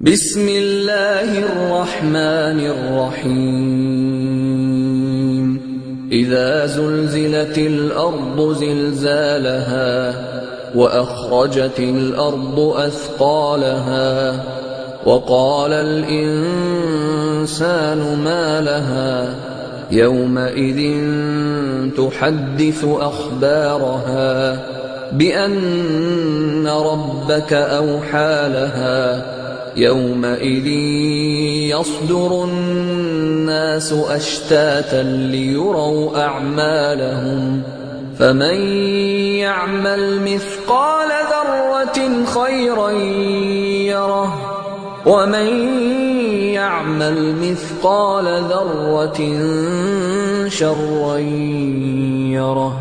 बिस्मिल्लाहिर्रहमानिर्रहीम। इज़ा ज़ुल्ज़िलतिल अर्दु ज़िल्ज़ालहा व अख़रजतिल अर्दु अथक़ालहा व क़ालल इंसानु मा लहा यौमइज़िन तुहद्दिसु अख़बारहा बिअन्न रब्बक अवहा लहा यौमइज़िन यस्दुरु अन्नासु अश्तातन लियुरौ अअमालहुम फमन यअमल मिस्क़ाल ज़र्रतिन खैरन यरह वमन यअमल मिस्क़ाल ज़र्रतिन शर्रन यरह।